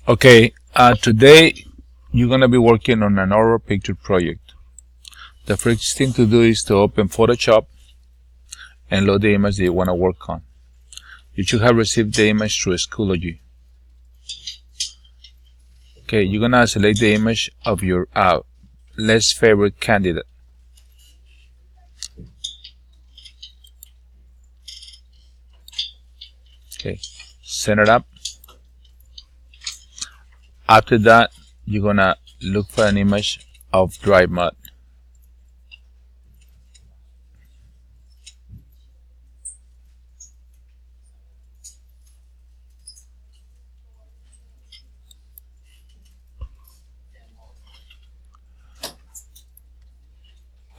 Okay, today you're going to be working on an horror picture project. The first thing to do is to open Photoshop and load the image that you want to work on. You should have received the image through Schoology. Okay, you're going to select the image of your least favorite candidate. Okay, set it up. After that, you're going to look for an image of dry mud.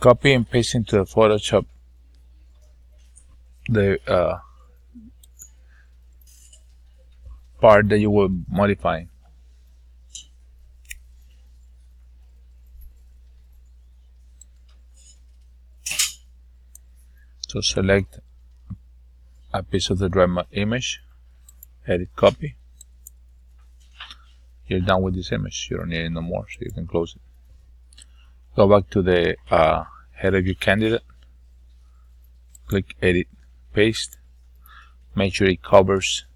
Copy and paste into the Photoshop the part that you will modify. So select a piece of the dry mud image, edit, copy. You're done with this image. You don't need it no more, so you can close it. Go back to the head of your candidate. Click edit, paste. Make sure it covers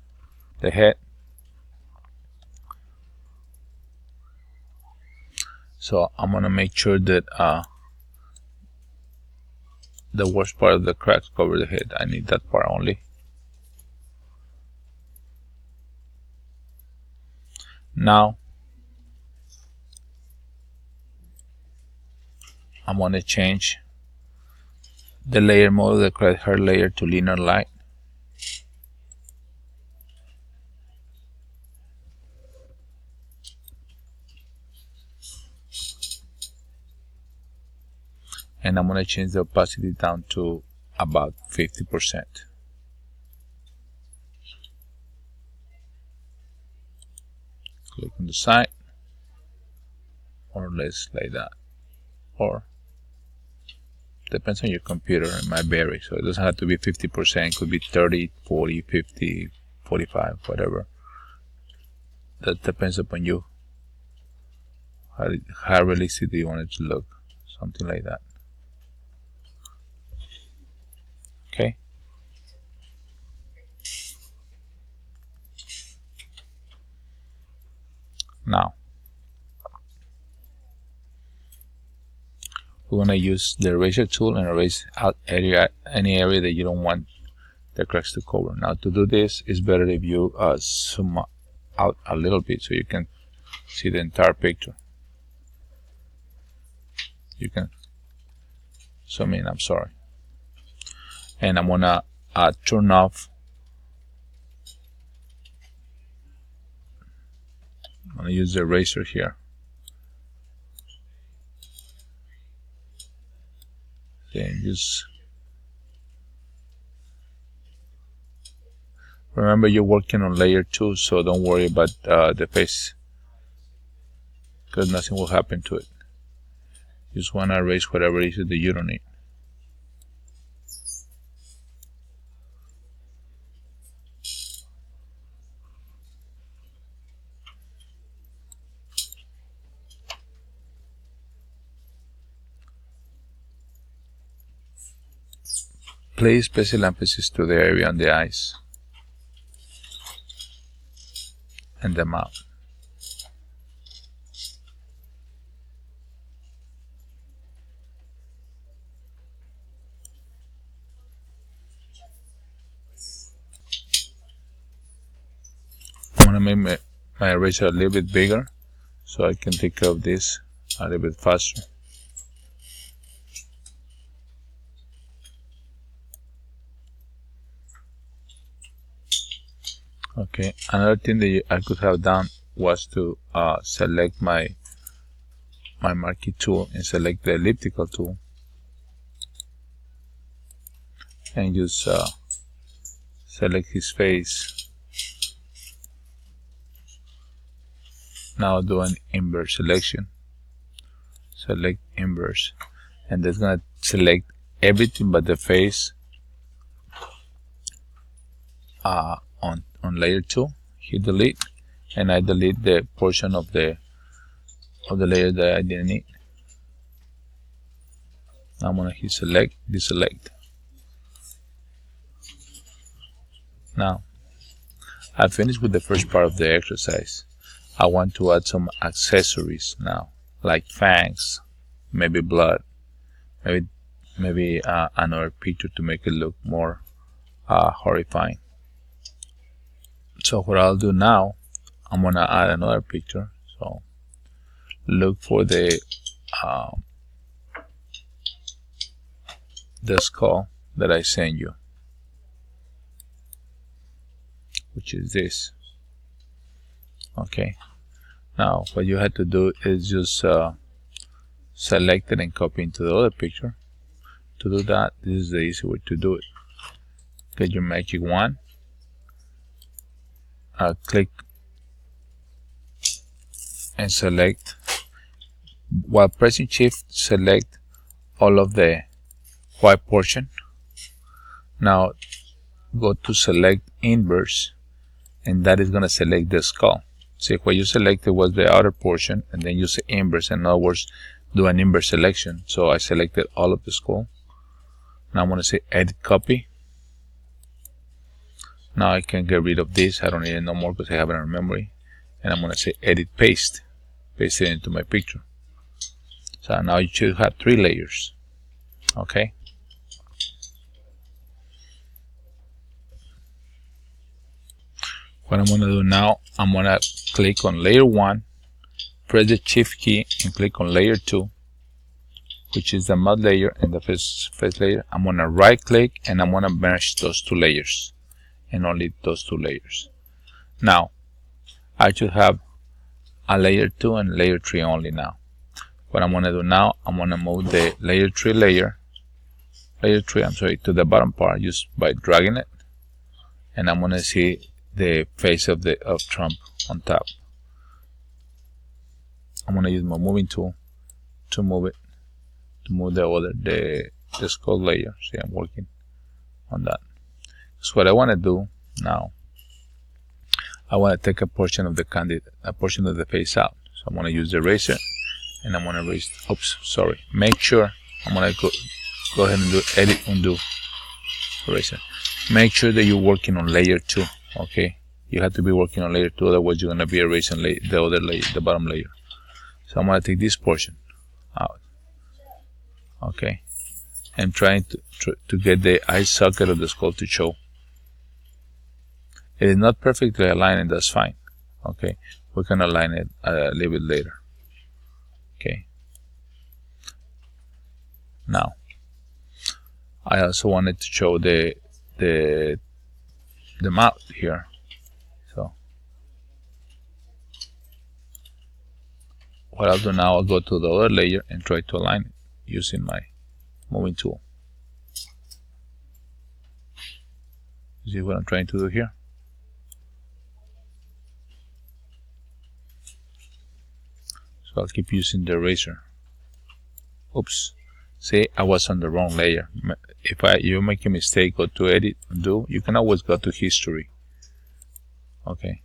the head. So I'm gonna make sure that the worst part of the cracks cover the head. I need that part only. Now I'm gonna change the layer mode of the credit hair layer to linear light. And I'm going to change the opacity down to about 50%. Click on the side, more or less like that, or depends on your computer. It might vary, so it doesn't have to be 50%. It could be 30, 40, 50, 45, whatever. That depends upon you. How realistic do you want it to look? Something like that. Okay. Now we want to use the eraser tool and erase out any area that you don't want the cracks to cover. Now to do this, it's better if you zoom out a little bit so you can see the entire picture. You can zoom in, I'm sorry. And I'm gonna turn off. I'm gonna use the eraser here. Then just remember you're working on layer 2, so don't worry about the face, because nothing will happen to it. You just wanna erase whatever it is that you don't need. Place special emphasis to the area on the eyes and the mouth. I'm going to make my eraser a little bit bigger so I can take care of this a little bit faster. Okay, another thing that I could have done was to select my marquee tool and select the elliptical tool and just select his face. Now do an inverse selection. Select inverse, and that's gonna select everything but the face on layer 2. Hit delete and I delete the portion of the layer that I didn't need. Now I'm gonna hit select, deselect. Now I finished with the first part of the exercise. I want to add some accessories now, like fangs, maybe blood, maybe another picture to make it look more horrifying. So what I'll do now, I'm gonna add another picture. So look for the skull that I sent you, which is this. Okay, now what you had to do is just select it and copy into the other picture. To do that, this is the easy way to do it. Get your magic wand, click and select. While pressing shift, select all of the white portion. Now go to select inverse, and that is going to select the skull. See, what you selected was the outer portion, and then you say inverse. In other words, do an inverse selection. So I selected all of the skull. Now I'm going to say edit copy. Now I can get rid of this. I don't need it no more because I have it in memory. And I'm going to say edit paste. Paste it into my picture. So now you should have 3 layers. Okay. What I'm going to do now, I'm going to click on layer 1, press the shift key and click on layer 2, which is the mud layer and the face layer. I'm going to right click and I'm going to merge those 2 layers, and only those 2 layers. Now I should have a layer 2 and layer 3 only now. What I'm going to do now, I'm going to move the layer 3 to the bottom part just by dragging it, and I'm going to see the face of Trump on top. I'm going to use my moving tool to move it, to move the skull layer. See, I'm working on that. So what I want to do now, I want to take a portion of the face out. So I'm going to use the eraser, and I'm going to erase. Oops, sorry. Make sure I'm going to go ahead and do edit, undo, eraser. Make sure that you're working on layer 2. Okay, you have to be working on layer 2, otherwise you're going to be erasing the other layer, the bottom layer. So I'm going to take this portion out. Okay, and trying to get the eye socket of the skull to show. It is not perfectly aligned, and that's fine. Okay, we can align it a little bit later. Okay, now I also wanted to show the mouth here. So what I'll do now, I'll go to the other layer and try to align it using my moving tool. See what I'm trying to do here? So I'll keep using the eraser. Oops. See, I was on the wrong layer. If you make a mistake, go to edit, undo. You can always go to history. Okay.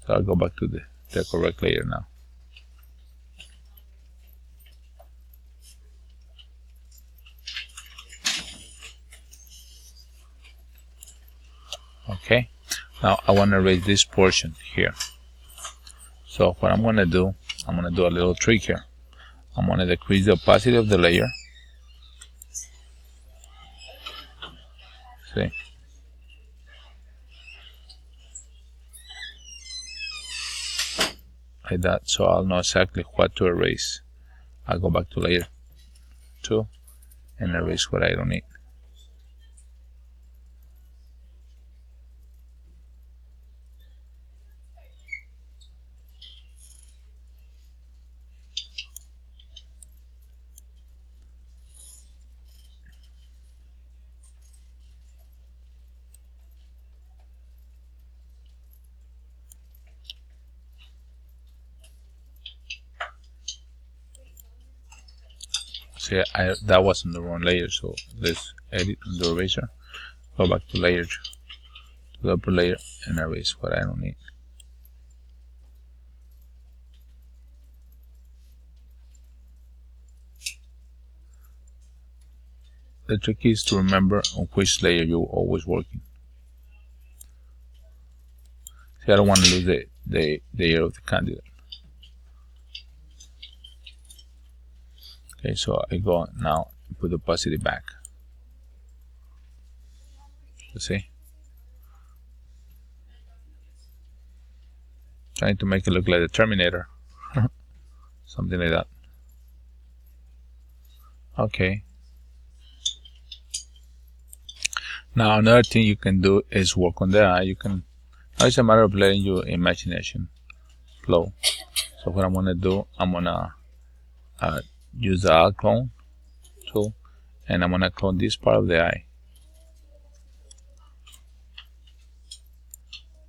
So I'll go back to the correct layer now. Okay. Now I want to erase this portion here. So what I'm going to do, I'm going to do a little trick here. I'm going to decrease the opacity of the layer. See? Like that, so I'll know exactly what to erase. I'll go back to layer 2 and erase what I don't need. See, that was on the wrong layer, so let's edit on the eraser, go back to layer, to the upper layer, and erase what I don't need. the trick is to remember on which layer you're always working. See, I don't want to lose the layer of the candidate. Okay, so I go now and put the opacity back. You see? Trying to make it look like the Terminator. Something like that. Okay. Now another thing you can do is work on the eye. You can. Now it's a matter of letting your imagination flow. So what I'm gonna do, I'm gonna use the eye clone tool, and I'm gonna clone this part of the eye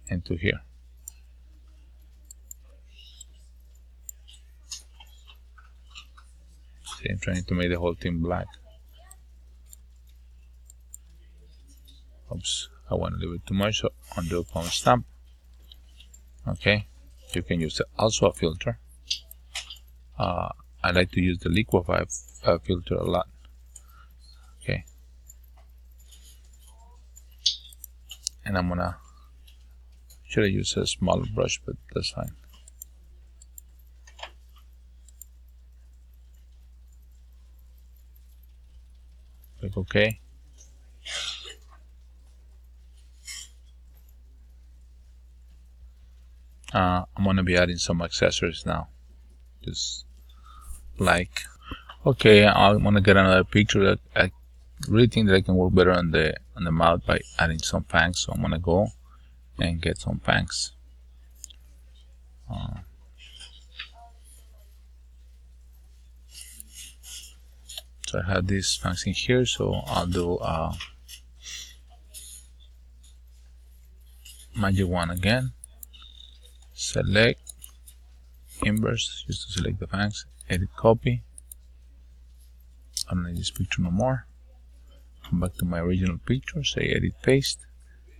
into here. See, I'm trying to make the whole thing black. Oops, I want to leave it too much, so undo from stamp. Okay, you can use also a filter. I like to use the liquify filter a lot. Okay, and I'm gonna should have used a smaller brush, but that's fine. Click OK. I'm gonna be adding some accessories now, just like, okay, I want to get another picture that I really think that I can work better on the mouth by adding some fangs. So I'm gonna go and get some fangs. So I have these fangs in here, so I'll do magic wand again. Select inverse, just to select the fangs. Edit copy. I don't need this picture no more. Come back to my original picture, say edit paste.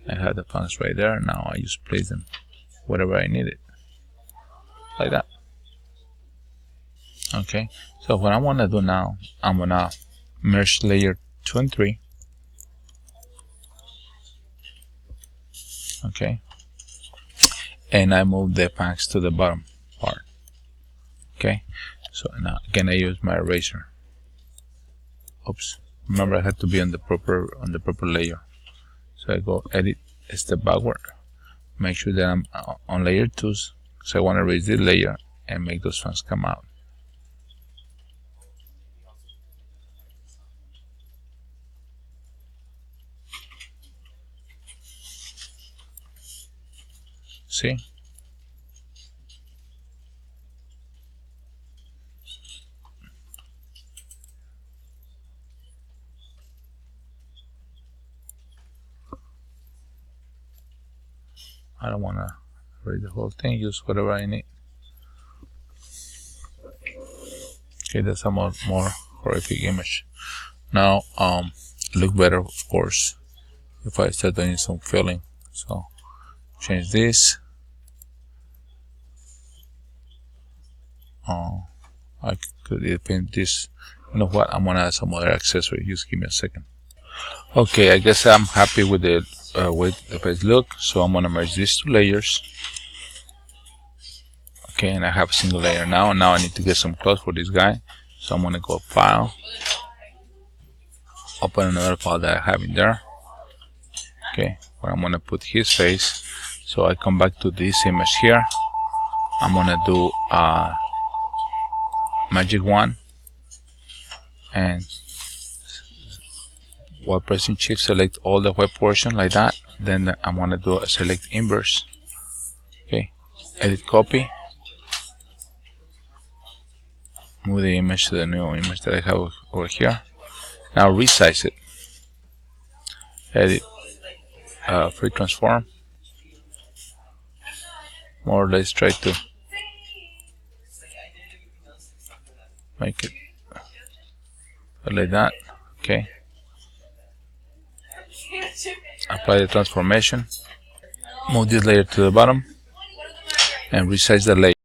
I have the fangs right there. Now I just place them wherever I need it, like that. Okay, so what I want to do now, I'm gonna merge layer 2 and 3. Okay, and I move the fangs to the bottom part. Okay, so now again I use my eraser. Oops, remember I had to be on the proper layer. So I go edit, step backward, make sure that I'm on layer 2, so I want to erase this layer and make those fangs come out. See? I don't want to read the whole thing, use whatever I need. Okay, that's a more horrific image. Now, look better, of course, if I start doing some filling. So, change this. I could either paint this. You know what? I'm gonna add some other accessory. Just give me a second. Okay, I guess I'm happy with the way the face look. So I'm gonna merge these 2 layers. Okay, and I have a single layer now. Now I need to get some clothes for this guy. So I'm gonna go File, open another file that I have in there. Okay, where I'm gonna put his face. So I come back to this image here. I'm gonna do magic wand, and while pressing shift, select all the white portion like that. Then I'm gonna do a select inverse. Okay, edit copy, move the image to the new image that I have over here. Now resize it. Edit, free transform. More or less try to make it like that. Okay. Apply the transformation. Move this layer to the bottom and resize the layer.